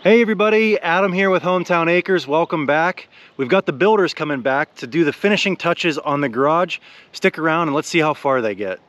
Hey everybody, Adam here with Hometown Acres. Welcome back. We've got the builders coming back to do the finishing touches on the garage. Stick around and let's see how far they get.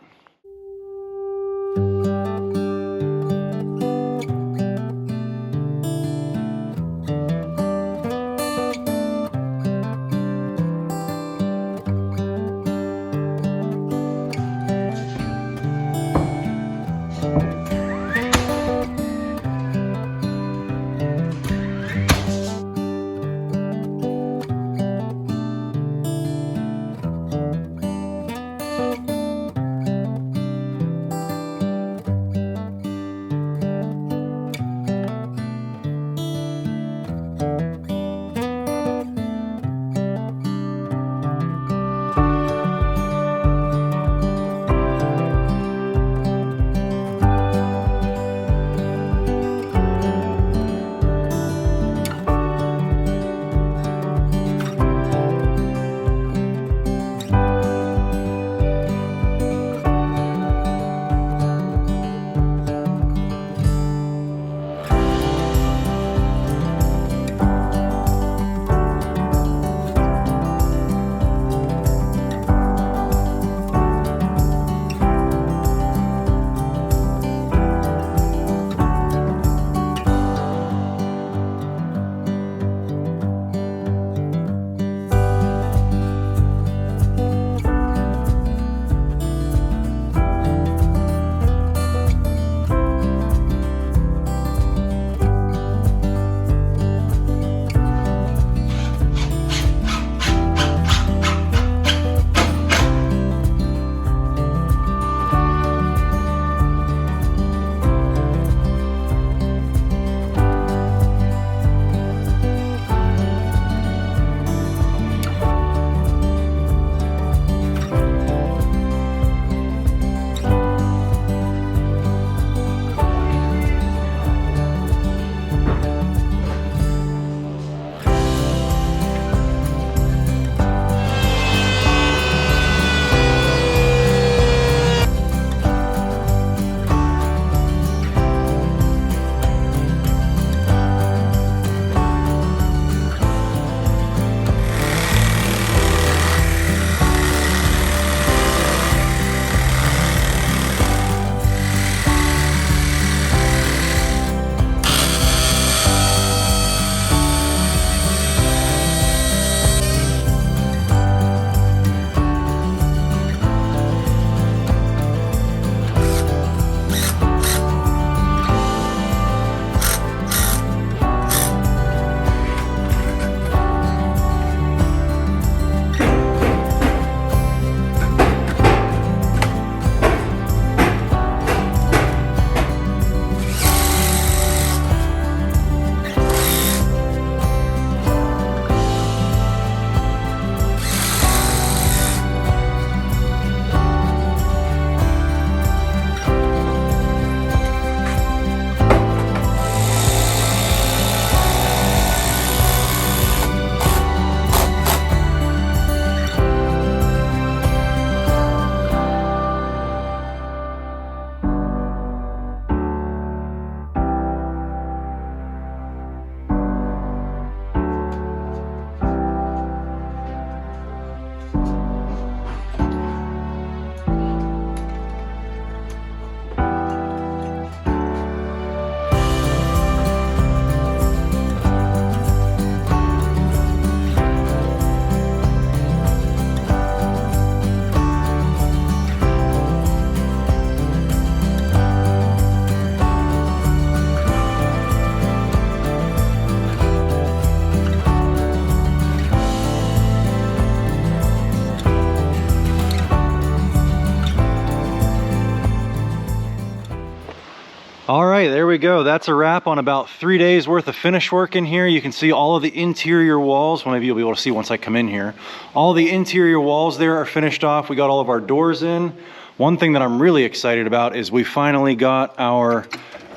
All right, there we go. That's a wrap on about 3 days worth of finish work in here. You can see all of the interior walls. Well, maybe you'll be able to see once I come in here. All the interior walls there are finished off. We got all of our doors in. One thing that I'm really excited about is we finally got our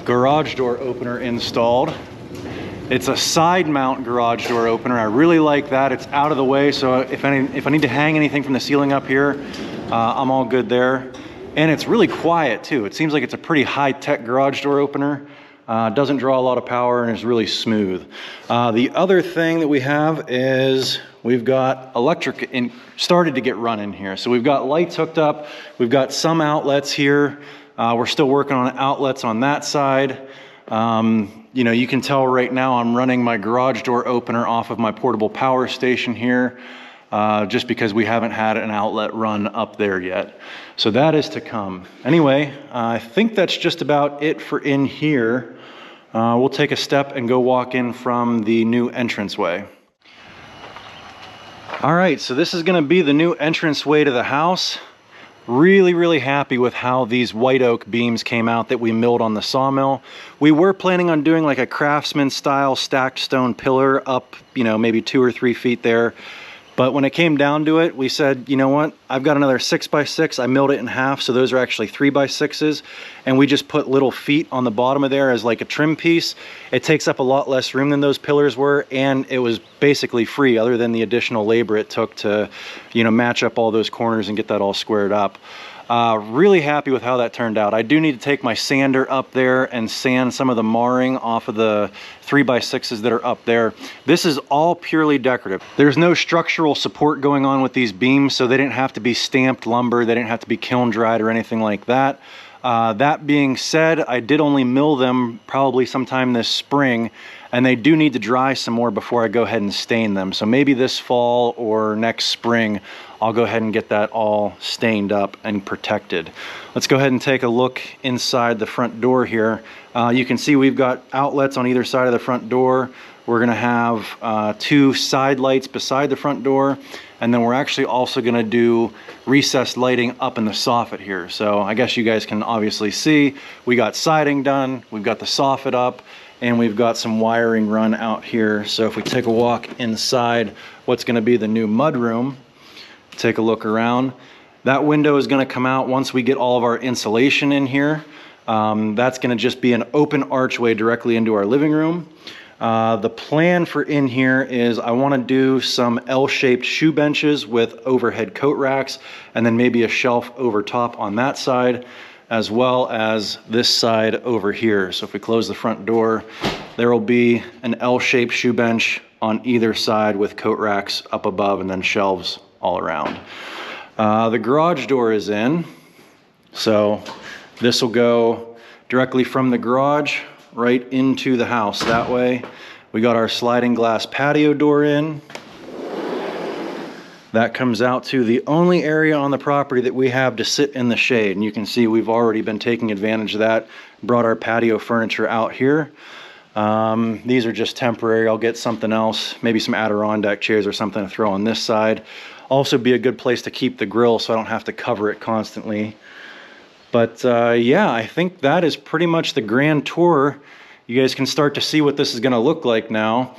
garage door opener installed. It's a side mount garage door opener. I really like that. It's out of the way, so if I need to hang anything from the ceiling up here, I'm all good there. And it's really quiet too. It seems like it's a pretty high-tech garage door opener. Doesn't draw a lot of power and is really smooth. The other thing that we have is we've got electric started to get run in here. So we've got lights hooked up. We've got some outlets here. We're still working on outlets on that side. You know, you can tell right now I'm running my garage door opener off of my portable power station here, just because we haven't had an outlet run up there yet. So that is to come. Anyway, I think that's just about it for in here. We'll take a step and go walk in from the new entranceway. All right, so this is gonna be the new entranceway to the house. Really happy with how these white oak beams came out that we milled on the sawmill. We were planning on doing like a craftsman style stacked stone pillar up, you know, maybe 2 or 3 feet there. But when it came down to it, we said, you know what, I've got another 6x6. I milled it in half, so those are actually 3x6s. And we just put little feet on the bottom of there as like a trim piece. It takes up a lot less room than those pillars were, and it was basically free other than the additional labor it took to, you know, match up all those corners and get that all squared up. Really happy with how that turned out. I do need to take my sander up there and sand some of the marring off of the 3x6s that are up there. This is all purely decorative. There's no structural support going on with these beams, so they didn't have to be stamped lumber. They didn't have to be kiln dried or anything like that. That being said, I did only mill them probably sometime this spring, and they do need to dry some more before I go ahead and stain them. So maybe this fall or next spring, I'll go ahead and get that all stained up and protected. Let's go ahead and take a look inside the front door here. You can see we've got outlets on either side of the front door. We're gonna have 2 side lights beside the front door, and then we're actually also gonna do recessed lighting up in the soffit here. So I guess you guys can obviously see, we got siding done, we've got the soffit up, and we've got some wiring run out here. So if we take a walk inside what's gonna be the new mudroom, take a look around. That window is gonna come out once we get all of our insulation in here. That's gonna just be an open archway directly into our living room. The plan for in here is I wanna do some L-shaped shoe benches with overhead coat racks, and then maybe a shelf over top on that side, as well as this side over here. So if we close the front door, there will be an L-shaped shoe bench on either side with coat racks up above and then shelves all around. The garage door is in, so this will go directly from the garage right into the house that way. We got our sliding glass patio door in. That comes out to the only area on the property that we have to sit in the shade, and you can see we've already been taking advantage of that. Brought our patio furniture out here. These are just temporary. I'll get something else, maybe some Adirondack chairs or something to throw on this side. Also be a good place to keep the grill so I don't have to cover it constantly. But yeah, I think that is pretty much the grand tour. You guys can start to see what this is gonna look like now.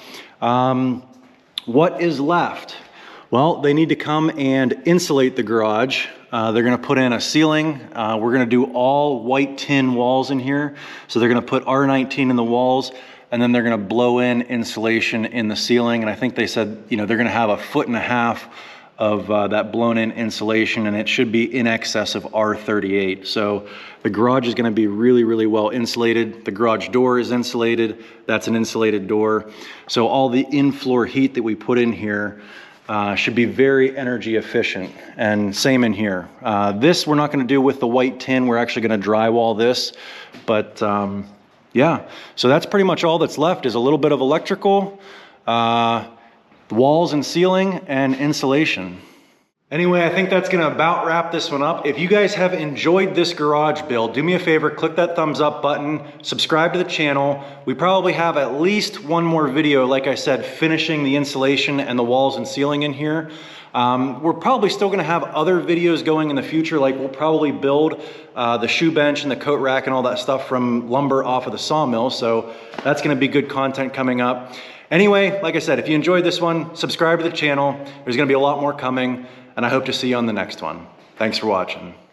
What is left? Well, they need to come and insulate the garage. They're gonna put in a ceiling. We're gonna do all white tin walls in here. So they're gonna put R19 in the walls, and then they're gonna blow in insulation in the ceiling. And I think they said, you know, they're gonna have 1.5 feet of that blown in insulation, and it should be in excess of R38. So the garage is gonna be really well insulated. The garage door is insulated. That's an insulated door. So all the in-floor heat that we put in here should be very energy efficient, and same in here. This we're not gonna do with the white tin. We're actually gonna drywall this, but yeah. So that's pretty much all that's left is a little bit of electrical, walls and ceiling, and insulation. Anyway, I think that's gonna about wrap this one up. If you guys have enjoyed this garage build, do me a favor, click that thumbs up button, subscribe to the channel. We probably have at least one more video, like I said, finishing the insulation and the walls and ceiling in here. We're probably still gonna have other videos going in the future, like we'll probably build the shoe bench and the coat rack and all that stuff from lumber off of the sawmill, so that's gonna be good content coming up. Anyway, like I said, if you enjoyed this one, subscribe to the channel. There's gonna be a lot more coming, and I hope to see you on the next one. Thanks for watching.